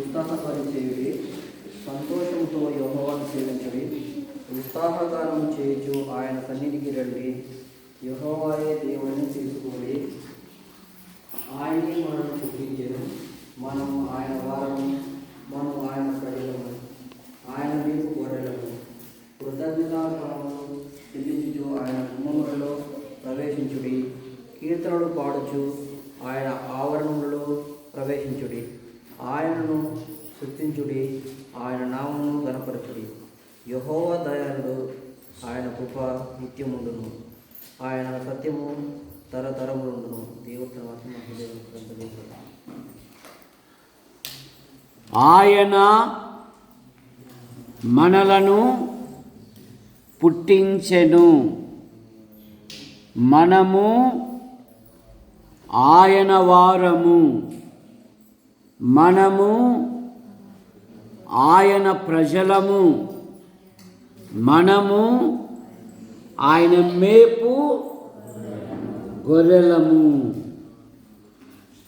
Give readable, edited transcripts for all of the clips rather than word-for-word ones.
ఉత్సాహపరిచేయుడి, సంతోషంతో యెహోవాను సేవించుడి. ఉత్సాహగానం చేయుచు ఆయన సన్నిధికి రండి. యెహోవాయే దేవుని తెలుసుకోండి. ఆయనే మనల్ని చూపించెను. మనం ఆయన వారము, మనం ఆయన ప్రజలము, ఆయన వైపు గొర్రెలము. కృతజ్ఞతాపరములు చెల్లించుచు ఆయన గుమ్మములలో ప్రవేశించుడి. కీర్తనలు పాడుచు ఆయన ఆవరణములలో ప్రవేశించుడి. ఆయనను స్తుతించుడి, ఆయన నామమును ఘనపరచుడి. యెహోవా దయాళుడు, ఆయన కృప నిత్యముండును, ఆయన సత్యము తరతరములుండును. దేవుడు ఆయన మనలను పుట్టించెను, మనము ఆయన వారము, మనము ఆయన ప్రజలము, మనము ఆయన మేపు గొర్రెలము.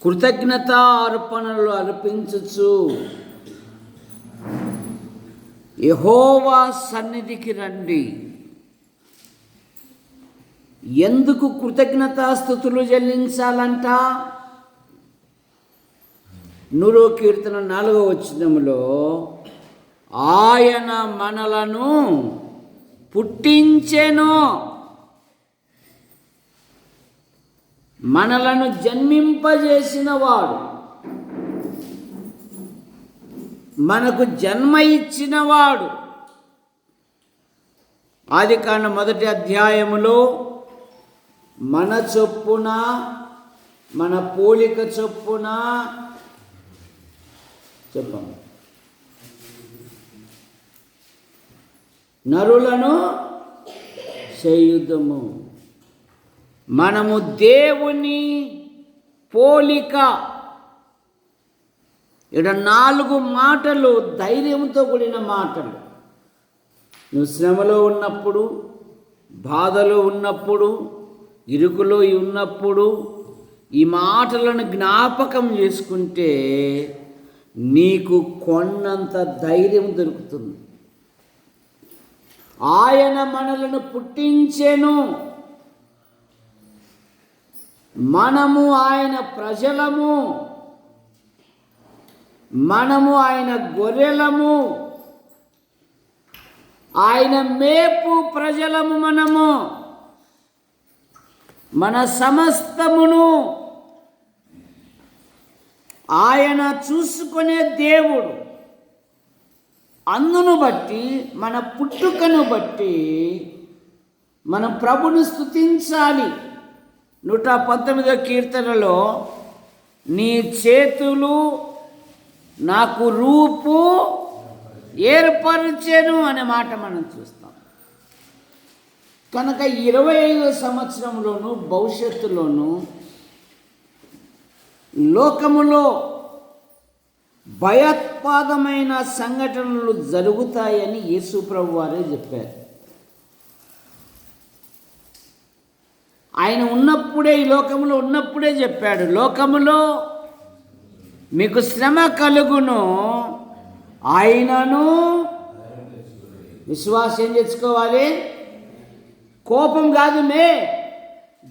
కృతజ్ఞత అర్పణలు అర్పించుచు యెహోవా సన్నిధికి రండి. ఎందుకు కృతజ్ఞతాస్తుతులు చెల్లించాలంట? 100వ కీర్తన 4వ వచనములో ఆయన మనలను పుట్టించెను, మనలను జన్మింపజేసినవాడు, మనకు జన్మ ఇచ్చినవాడు. ఆదికాండం 1వ అధ్యాయములో మన చొప్పున, మన పోలిక చొప్పున చెప్పండి నరులను చేయుదము. మనము దేవుని పోలిక. ఇక్కడ 4 మాటలు ధైర్యంతో కూడిన మాటలు. నువ్వు శ్రమలో ఉన్నప్పుడు, బాధలో ఉన్నప్పుడు, ఇరుకులో ఉన్నప్పుడు ఈ మాటలను జ్ఞాపకం చేసుకుంటే నీకు కొన్నంత ధైర్యం దొరుకుతుంది. ఆయన మనలను పుట్టించెను, మనము ఆయన ప్రజలము, మనము ఆయన గొర్రెలము, ఆయన మేపు ప్రజలము. మనము మన సమస్తమును ఆయన చూసుకునే దేవుడు. అందును బట్టి, మన పుట్టుకను బట్టి మనం ప్రభుని స్తుతించాలి. 119వ కీర్తనలో నీ చేతులు నాకు రూపు ఏర్పరిచెను అనే మాట మనం చూస్తాం. కనుక 25వ సంవత్సరంలోనూ భవిష్యత్తులోనూ లోకములో భయోత్పాదమైన సంఘటనలు జరుగుతాయని యేసు ప్రభు వారే చెప్పారు. ఆయన ఉన్నప్పుడే, ఈ లోకములో ఉన్నప్పుడే చెప్పాడు, లోకములో మీకు శ్రమ కలుగును, ఆయనను విశ్వాసం తెచ్చుకోవాలి. కోపం కాదు,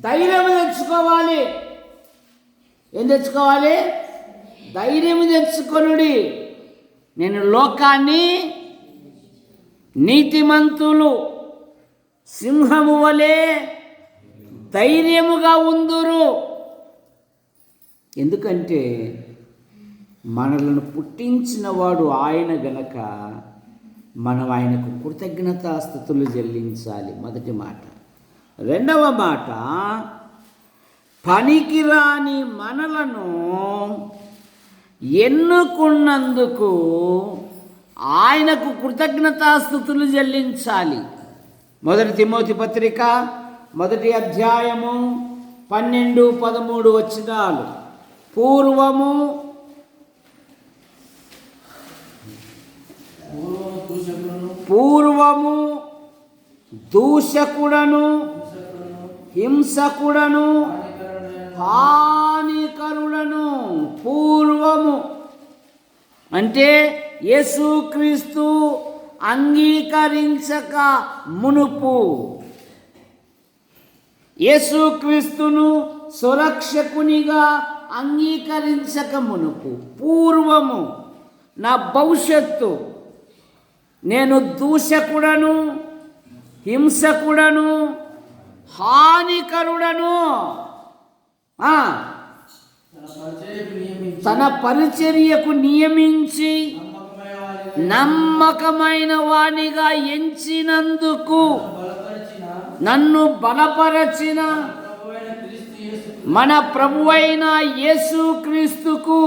ధైర్యం తెచ్చుకోవాలి. ఏం తెచ్చుకోవాలి? ధైర్యం తెచ్చుకొనుడి. నేను లోకాన్ని నీతిమంతులు సింహము వలె ధైర్యముగా ఉందురు. ఎందుకంటే మనలను పుట్టించిన వాడు ఆయన గనక మనం ఆయనకు కృతజ్ఞతాస్తుతులు చెల్లించాలి. మొదటి మాట. రెండవ మాట, పనికిరాని మనలను ఎన్నుకున్నందుకు ఆయనకు కృతజ్ఞతాస్తుతులు చెల్లించాలి. 1 తిమోతి పత్రిక 1వ అధ్యాయము 12, 13 వచనాలు. పూర్వము దూషకుడను, హింసకుడను, హానికరుడను. పూర్వము అంటే యేసుక్రీస్తు అంగీకరించక మునుపు, యేసుక్రీస్తును సురక్షకునిగా అంగీకరించక మునుపు, పూర్వము నా భవిష్యత్తు, నేను దూషకుడను, హింసకుడను, హానికరుడను, తన పరిచర్యకు నియమించి నమ్మకమైన వానిగా ఎంచినందుకు నన్ను బలపరచిన మన ప్రభువైన యేసుక్రీస్తుకు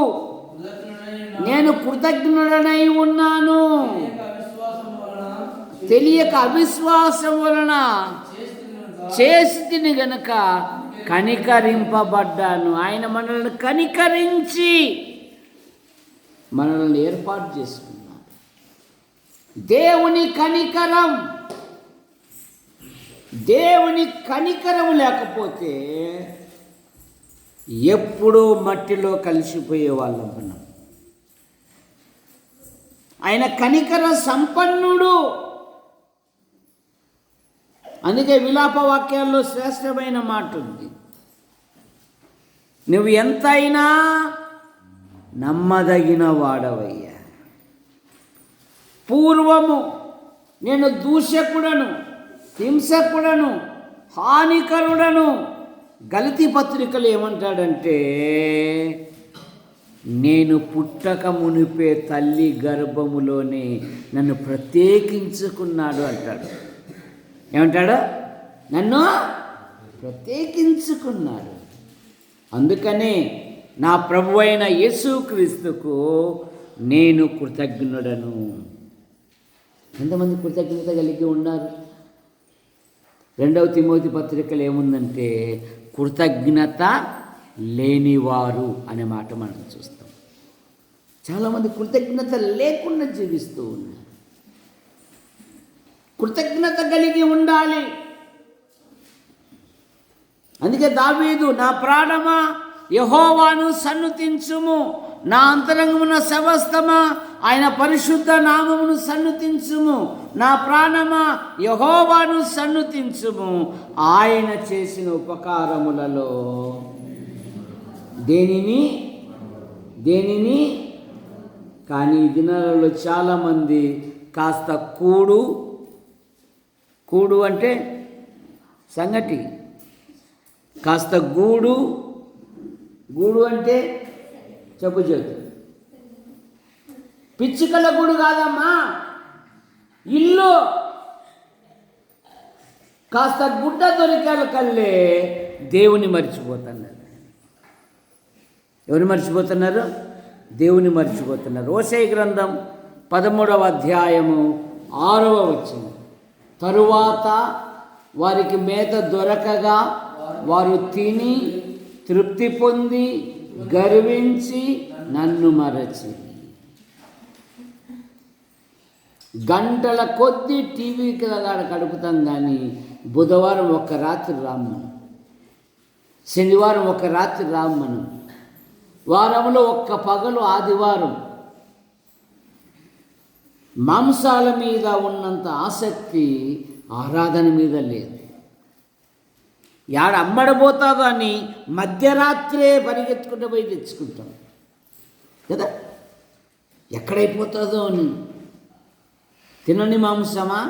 నేను కృతజ్ఞుడనై ఉన్నాను. తెలియక అవిశ్వాసం వలన చేసితిని గనుక కనికరింపబడ్డాను. ఆయన మనల్ని కనికరించి మనల్ని ఏర్పాటు చేసుకున్నాడు. దేవుని కనికరం, దేవుని కనికరం లేకపోతే ఎప్పుడూ మట్టిలో కలిసిపోయే వాళ్ళం మనం. ఆయన కనికర సంపన్నుడు. అందుకే విలాప వాక్యాల్లో శ్రేష్టమైన మాట ఉంది, నువ్వు ఎంతైనా నమ్మదగిన వాడవయ్యా. పూర్వము నేను దూషకుడను, హింసకుడను, హానికరుడను. గలతీ పత్రికలు ఏమంటాడంటే, నేను పుట్టక మునిపే తల్లి గర్భములోనే నన్ను ప్రత్యేకించుకున్నాడు అంటాడు. ఏమంటాడు? నన్ను ప్రత్యేకించుకున్నాడు. అందుకనే నా ప్రభువైన యేసుక్రీస్తుకు నేను కృతజ్ఞుడను. ఎంతమంది కృతజ్ఞత కలిగి ఉన్నారు? 2వ తిమోతి పత్రికలు ఏముందంటే, కృతజ్ఞత లేనివారు అనే మాట మనం చూస్తాం. చాలామంది కృతజ్ఞత లేకుండా జీవిస్తూ ఉన్నారు. కృతజ్ఞత కలిగి ఉండాలి. అందుకే దావీదు, నా ప్రాణమా యెహోవాను సన్నుతించుము, నా అంతరంగమున సమస్తమా ఆయన పరిశుద్ధ నామమును సన్నుతించుము, నా ప్రాణమా యెహోవాను సన్నుతించుము, ఆయన చేసిన ఉపకారములలో దేనిని కానీ ఈ దినాలలో చాలామంది కాస్త కూడు అంటే సంగటి, కాస్త గూడు అంటే చెప్పు చేతు, పిచ్చుకల గూడు కాదమ్మా, ఇల్లు. కాస్త గుడ్డ దొరికాల కల్లే దేవుని మర్చిపోతున్నారు. ఎవరు మర్చిపోతున్నారు? దేవుని మర్చిపోతున్నారు. హోషేయ గ్రంథం 13వ అధ్యాయము 6వ వచనం, తరువాత వారికి మేత దొరకగా వారు తిని తృప్తి పొంది గర్వించి నన్ను మరచి. గంటల కొద్దీ టీవీ కాడ గడుపుతాం, కానీ బుధవారం ఒక్క రాత్రి రామ్మను, శనివారం ఒక రాత్రి రామ్మను, వారంలో ఒక్క పగలు ఆదివారం. మాంసాల మీద ఉన్నంత ఆసక్తి ఆరాధన మీద లేదు. యాడ అమ్మడబోతాదో అని మధ్యరాత్రే పరిగెత్తుకుంటూ పోయి తెచ్చుకుంటాం కదా, ఎక్కడైపోతుందో అని. తినని మాంసమా,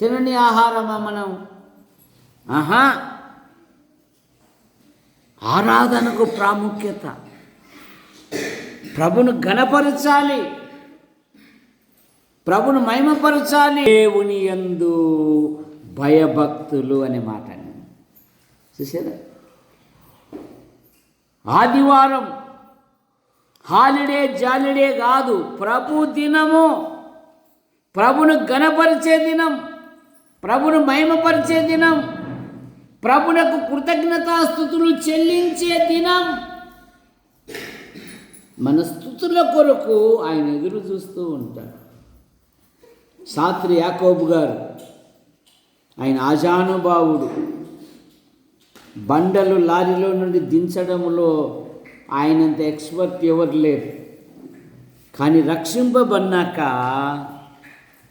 తినని ఆహారమా మనం? ఆరాధనకు ప్రాముఖ్యత. ప్రభును ఘనపరచాలి, ప్రభును మహిమపరచాలి. దేవుని యందు భయభక్తులు అనే మాట చూసారా? ఆదివారం హాలిడే జాలిడే కాదు, ప్రభు దినము, ప్రభును ఘనపరిచే దినం, ప్రభును మహిమపరిచే దినం, ప్రభునకు కృతజ్ఞతాస్తుతులు చెల్లించే దినం. మన స్తుతుల కొరకు ఆయన ఎదురు చూస్తూ ఉంటాడు. శాస్త్రి యాకోబు గారు, ఆయన ఆజానుభావుడు. బండలు లారీలో నుండి దించడంలో ఆయనంత ఎక్స్పర్ట్ ఎవరు లేరు. కానీ రక్షింపబడినాక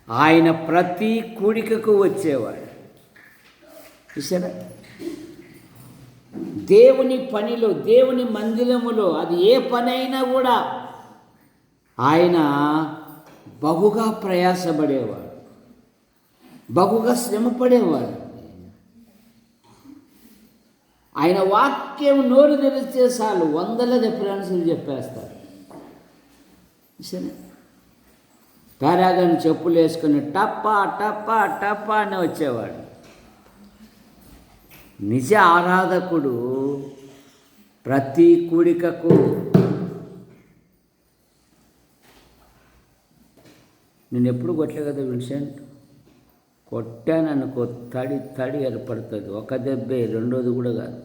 ఆయన ప్రతి కూడికకు వచ్చేవాడు. చూసారా? దేవుని పనిలో, దేవుని మందిరములో అది ఏ పని అయినా కూడా ఆయన బహుగా ప్రయాసపడేవాడు, బహుగా శ్రమపడేవాడు. ఆయన వాక్యం నోరు తెరిస్తే చాలు వందల రెఫరెన్సులు చెప్పేస్తారు. సరే, పారాగాని చెప్పులు వేసుకుని టప్పా టప్పా టప్పా అని వచ్చేవాడు. నిజ ఆరాధకుడు ప్రతి కూడికకు నేను ఎప్పుడు కొట్టలే కదా విన్సెంట్, కొట్టాననుకో తడి తడి ఏర్పడుతుంది. ఒక దెబ్బే, రెండోది కూడా కాదు.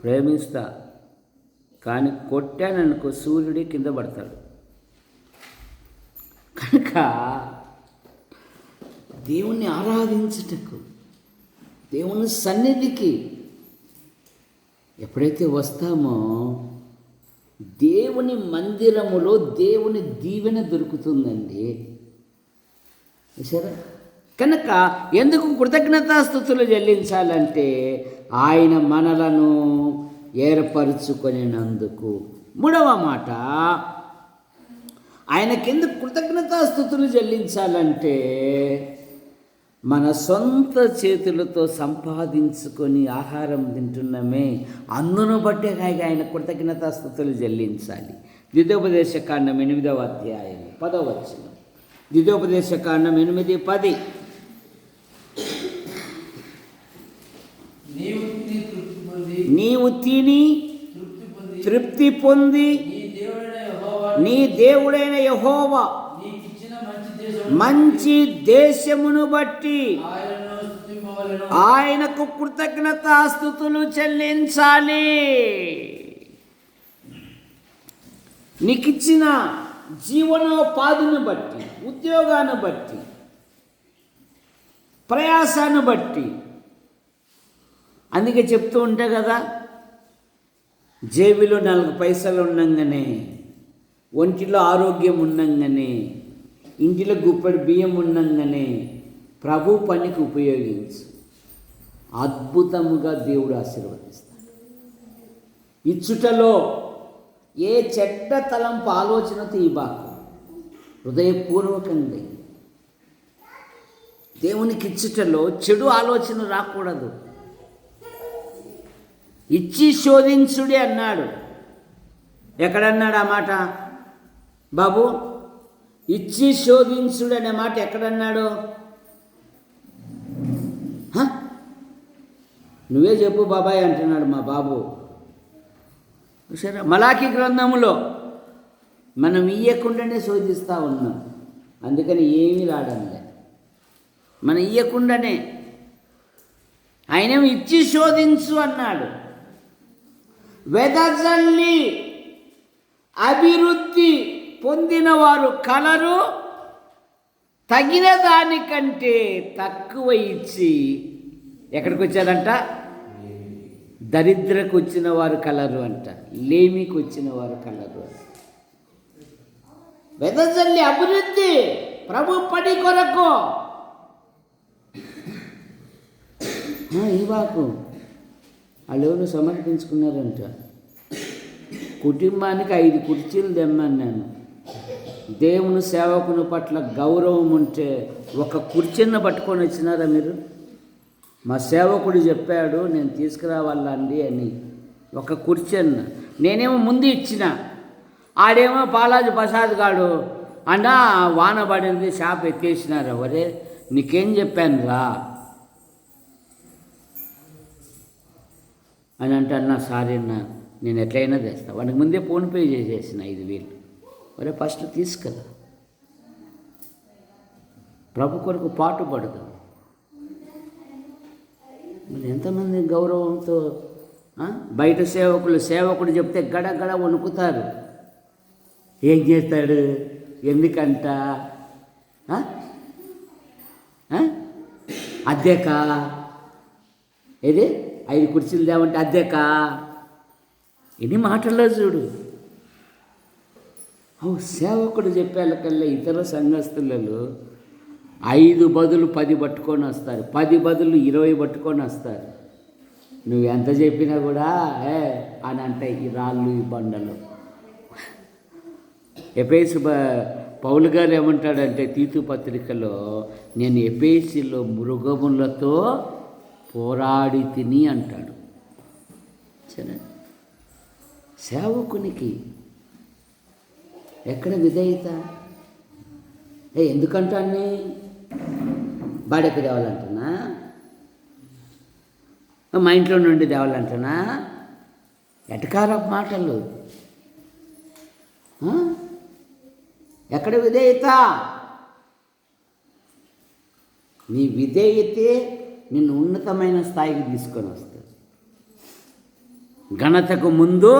ప్రేమిస్తా కానీ కొట్టాననుకో సూర్యుడి కింద పడతాడు. కనుక దేవుణ్ణి ఆరాధించుటకు, దేవుని సన్నిధికి ఎప్పుడైతే వస్తామో దేవుని మందిరములో దేవుని దీవెన దొరుకుతుందండి. సరే, కనుక ఎందుకు కృతజ్ఞతాస్తుతులు చెల్లించాలంటే ఆయన మనలను ఏర్పరచుకొనినందుకు. మూడవ మాట, ఆయనకెందుకు కృతజ్ఞతాస్తుతులు చెల్లించాలంటే మన సొంత చేతులతో సంపాదించుకొని ఆహారం తింటున్నామే, అందును బట్టే ఆయన కృతజ్ఞతాస్తుతులు చెల్లించాలి. ద్వితీయోపదేశకాండం 8వ అధ్యాయం 10వ వచనం. ద్వితీయోపదేశకాండం 8:10. నీవు తిని తృప్తి పొంది నీ దేవుడైన యెహోవా మంచి దేశమును బట్టి ఆయనకు కృతజ్ఞతాస్తుతులు చెల్లించాలి. నీకిచ్చిన జీవనోపాధిని బట్టి, ఉద్యోగాన్ని బట్టి, ప్రయాసాన్ని బట్టి. అందుకే చెప్తూ ఉంటా కదా, జేబులో 4 పైసలు ఉండంగానే, ఒంటిలో ఆరోగ్యం ఉండంగానే, ఇంటిలో గుప్పెడు బియ్యం ఉండంగానే ప్రభు పనికి ఉపయోగించు. అద్భుతముగా దేవుడు ఆశీర్వదిస్తాడు. ఇచ్చుటలో ఏ చెడ్డ తలంపు ఆలోచనతో ఇవ్వకు, హృదయపూర్వకంగా. దేవునికి ఇచ్చుటలో చెడు ఆలోచన రాకూడదు. ఇచ్చి శోధించుడి అన్నాడు. ఎక్కడన్నాడు ఆ మాట బాబు? ఇచ్చి శోధించుడు అనే మాట ఎక్కడన్నాడు? నువ్వే చెప్పు బాబాయ్ అంటున్నాడు మా బాబు. సరే, మలాకి గ్రంథములో మనం ఇయ్యకుండానే శోధిస్తూ ఉన్నాం. అందుకని ఏమీ రావడంలే, మనం ఇయ్యకుండానే. ఆయనేమో ఇచ్చి శోధించు అన్నాడు. వెదజల్లి అభివృద్ధి పొందిన వారు కలరు, తగిన దానికంటే తక్కువ ఇచ్చి ఎక్కడికి వచ్చారంట? దరిద్రకు వచ్చిన వారు కలరు అంట, లేమికి వచ్చిన వారు కలరు. వెదజల్లి అభివృద్ధి ప్రభు పని కొరకు. ఇవాకు వాళ్ళు ఎవరు సమర్పించుకున్నారంట. కుటుంబానికి 5 కుర్చీలు తెమ్మన్నాను. దేవుని సేవకుని పట్ల గౌరవం ఉంటే ఒక కుర్చీని పట్టుకొని వచ్చినారా మీరు? మా సేవకుడు చెప్పాడు నేను తీసుకురావాలండి అని. ఒక కుర్చీన్న నేనేమో ముందు ఇచ్చిన, ఆడేమో బాలాజీ ప్రసాద్ గాడు అన్న వాన పడింది షాప్ ఎత్తేసినారు. ఒరే నీకేం చెప్పాను రా అని అంటే, అన్నా సారీ అన్న నేను ఎట్లయినా తెస్తాను. వాడికి ముందే ఫోన్పే చేసేసిన 5,000. ఒరే ఫస్ట్ తీసుకెళ్ళా, ప్రభు కొరకు పాటుపడదాం. మరి ఎంతమంది గౌరవంతో బయట సేవకుడు చెప్తే గడగడ వణుకుతారు. ఏం చేస్తాడు, ఎందుకంట, అద్దెకా, ఏది 5 కుర్చీలు తేమంటే అద్దెకా, ఎన్ని మాటల్లో చూడు. సేవకుడు చెప్పేళ్ళకల్లా ఇతర సంఘస్థులలో 5 బదులు 10 పట్టుకొని వస్తారు, 10 బదులు 20 పట్టుకొని వస్తారు. నువ్వు ఎంత చెప్పినా కూడా అని అంటే ఈ రాళ్ళు ఈ బండలు. ఎఫెసు పౌలు గారు ఏమంటాడంటే తీతు పత్రికలో, నేను ఎఫెసులో మృగములతో పోరాడి తిని అంటాడు. సరే, సేవకునికి ఎక్కడ విధేయత? ఎందుకంటాన్ని బాడెక్కి తేవాలంటున్నా, మా ఇంట్లో నుండి తేవాలంటున్నా, ఎటకారపు మాటలు. ఎక్కడ విధేయత? నీ విధేయతే నిన్ను ఉన్నతమైన స్థాయికి తీసుకొని వస్తుంది. ఘనతకు ముందు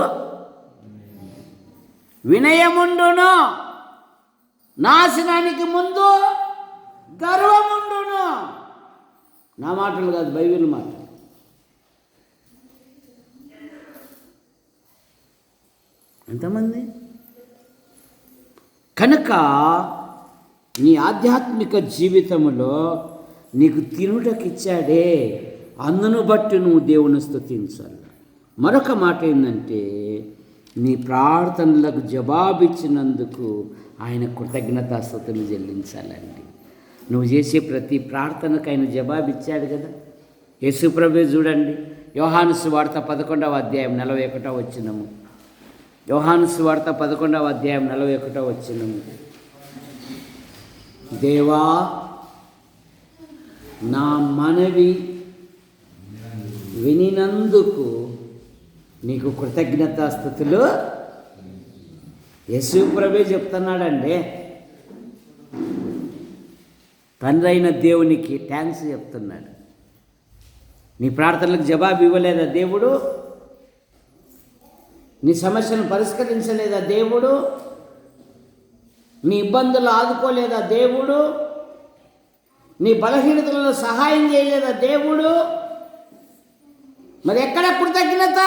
వినయముండును, నాశనానికి ముందు గర్వముండును. నా మాటలు కాదు, బైబిల్ మాటలు. ఎంతమంది? కనుక నీ ఆధ్యాత్మిక జీవితంలో నీకు తినుటకిచ్చాడే, అందును బట్టి నువ్వు దేవుని స్తుతించాలి. మరొక మాట ఏంటంటే, నీ ప్రార్థనలకు జవాబిచ్చినందుకు ఆయన కృతజ్ఞతాస్తుతులు చెల్లించాలండి. నువ్వు చేసే ప్రతి ప్రార్థనకు ఆయన జవాబిచ్చాడు కదా. యేసుప్రభువే చూడండి, యోహాను సువార్త 11వ అధ్యాయం 41వ వచనము. యోహాను సువార్త 11వ అధ్యాయం 41వ వచనము. దేవా, నా మనవి వినినందుకు నీకు కృతజ్ఞతాస్తుతులు. యేసుప్రభువే చెప్తున్నాడండి, తండ్రి అయిన దేవునికి థ్యాంక్స్ చెప్తున్నాడు. నీ ప్రార్థనలకు జవాబు ఇవ్వలేదా దేవుడు? నీ సమస్యను పరిష్కరించలేదా దేవుడు? నీ ఇబ్బందులు ఆదుకోలేదా దేవుడు? నీ బలహీనతలలో సహాయం చేయలేదా దేవుడు? మరి ఎక్కడ కృతజ్ఞత?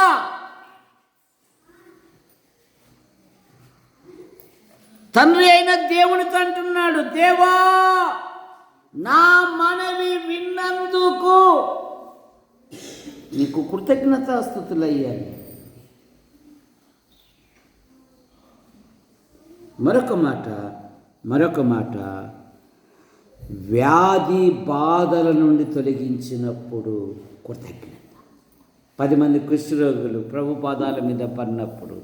తండ్రి అయిన దేవునితో అంటున్నాడు, దేవా, నా మనవి విన్నందుకు నీకు కృతజ్ఞతాస్తుతులు అయ్యాయి. మరొక మాట, వ్యాధి బాధల నుండి తొలగించినప్పుడు కృతజ్ఞత. 10 మంది కుష్ఠరోగులు ప్రభు పాదాల మీద పడినప్పుడు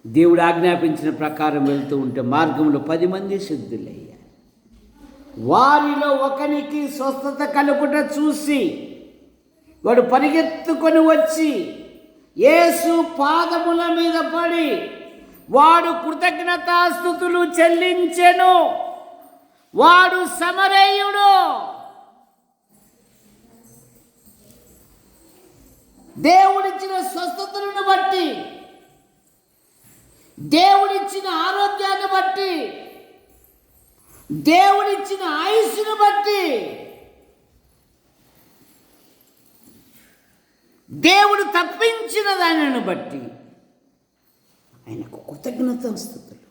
దేవుడు ఆజ్ఞాపించిన ప్రకారం వెళ్తూ ఉంటే మార్గంలో 10 మంది శుద్ధులయ్యారు. వారిలో ఒకనికి స్వస్థత కలుగుట చూసి వాడు పరిగెత్తుకొని వచ్చి యేసు పాదముల మీద పడి వాడు కృతజ్ఞతాస్తుతులు చెల్లించెను. వాడు సమరయుడు. దేవుడిచ్చిన స్వస్థతలను బట్టి, దేవుడిచ్చిన ఆరోగ్యాన్ని బట్టి, దేవుడిచ్చిన ఆయుష్ను బట్టి, దేవుడు తప్పించిన దానిని బట్టి ఆయనకు కృతజ్ఞతాస్తుతులు.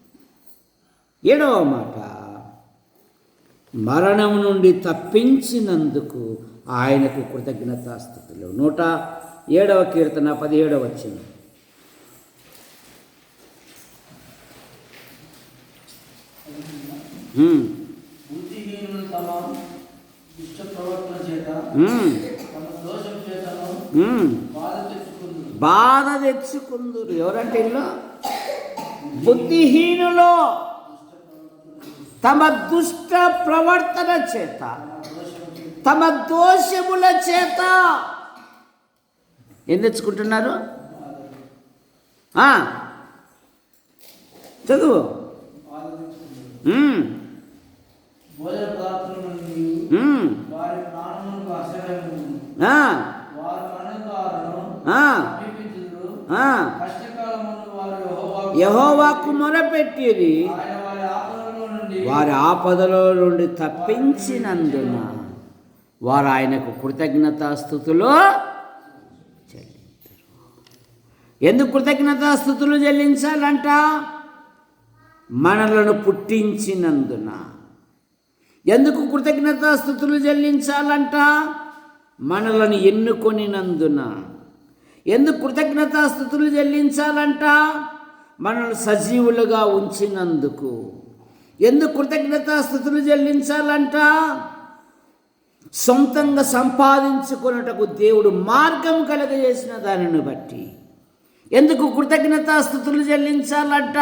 7వ మాట, మరణం నుండి తప్పించినందుకు ఆయనకు కృతజ్ఞతాస్తుతులు. 107వ కీర్తన 17వ వచనం. బుద్ధిహీనులు తమ దుష్ట ప్రవర్తన చేత తమ దోషం చేతను బాధ తెచ్చుకుందురు. ఎవరంటే ఇల్లు? బుద్ధిహీనులు తమ దుష్ట ప్రవర్తన చేత, తమ దోషముల చేత ఏం తెచ్చుకుంటున్నారు? చదువు. భోజన పదార్థముల నుండి వారి ప్రాణములకు అసహ్యము, వారు అనంతాలను సమీపించుదురు. కష్టకాలమందు వారు యెహోవాకు మొరపెట్టిరి, వారి ఆపదలో నుండి తప్పించినందున వారు ఆయనకు కృతజ్ఞతాస్తుతులు చెల్లించరు. ఎందుకు కృతజ్ఞతాస్తుతులు చెల్లించాలంట? మనలను పుట్టించినందున. ఎందుకు కృతజ్ఞతాస్తుతులు చెల్లించాలంట? మనలను ఎన్నుకొనినందున. ఎందుకు కృతజ్ఞతాస్తుతులు చెల్లించాలంట? మనల్ని సజీవులుగా ఉంచినందుకు. ఎందుకు కృతజ్ఞతాస్తుతులు చెల్లించాలంట? సొంతంగా సంపాదించుకొనుటకు దేవుడు మార్గం కలుగజేసిన దానిని బట్టి. ఎందుకు కృతజ్ఞతాస్తుతులు చెల్లించాలంట?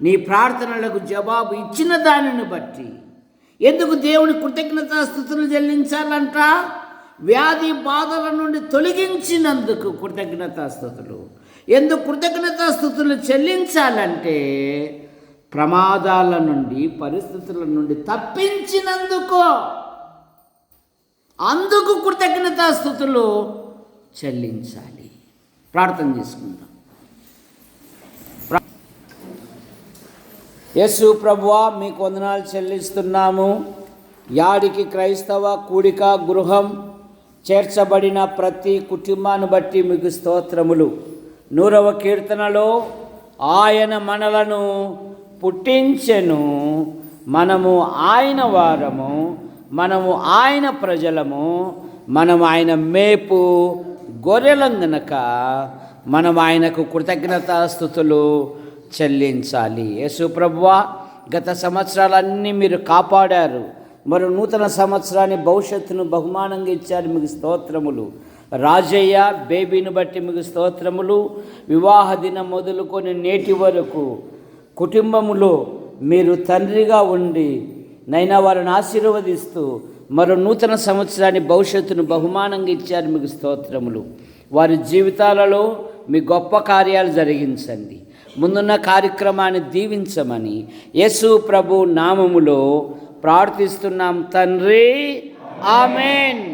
నీ ప్రార్థనలకు జవాబు ఇచ్చిన దానిని బట్టి. ఎందుకు దేవుని కృతజ్ఞతాస్తుతులు చెల్లించాలంట? వ్యాధి బాధల నుండి తొలగించినందుకు కృతజ్ఞతాస్తుతులు. ఎందుకు కృతజ్ఞతాస్తుతులు చెల్లించాలంటే ప్రమాదాల నుండి, పరిస్థితుల నుండి తప్పించినందుకు. అందుకు కృతజ్ఞతాస్తుతులు చెల్లించాలి. ప్రార్థన చేసుకుందాం. యేసు ప్రభువా, మీకు వందనాలు చెల్లిస్తున్నాము. యాడికి క్రైస్తవ కూడిక గృహం చేర్చబడిన ప్రతి కుటుంబాన్ని బట్టి మీకు స్తోత్రములు. 100వ కీర్తనలో ఆయన మనలను పుట్టించెను, మనము ఆయన వారము, మనము ఆయన ప్రజలము, మనము ఆయన మేపు గొర్రెలం గనక మనం ఆయనకు కృతజ్ఞతాస్తుతులు చెల్లించాలి. యేసు ప్రభువా, గత సంవత్సరాలన్నీ మీరు కాపాడారు. మరో నూతన సంవత్సరాన్ని, భవిష్యత్తును బహుమానంగా ఇచ్చారు. మీకు స్తోత్రములు. రాజయ్య బేబీని బట్టి మీకు స్తోత్రములు. వివాహ దినం మొదలుకొని నేటి వరకు కుటుంబములో మీరు తండ్రిగా ఉండి నైనా వారిని ఆశీర్వదిస్తూ మరో నూతన సంవత్సరాన్ని, భవిష్యత్తును బహుమానంగా ఇచ్చారు. మీకు స్తోత్రములు. వారి జీవితాలలో మీ గొప్ప కార్యాలు జరిగించండి. ముందున్న కార్యక్రమాన్ని దీవించమని యేసు ప్రభు నామములో ప్రార్థిస్తున్నాం తండ్రి. ఆమేన్.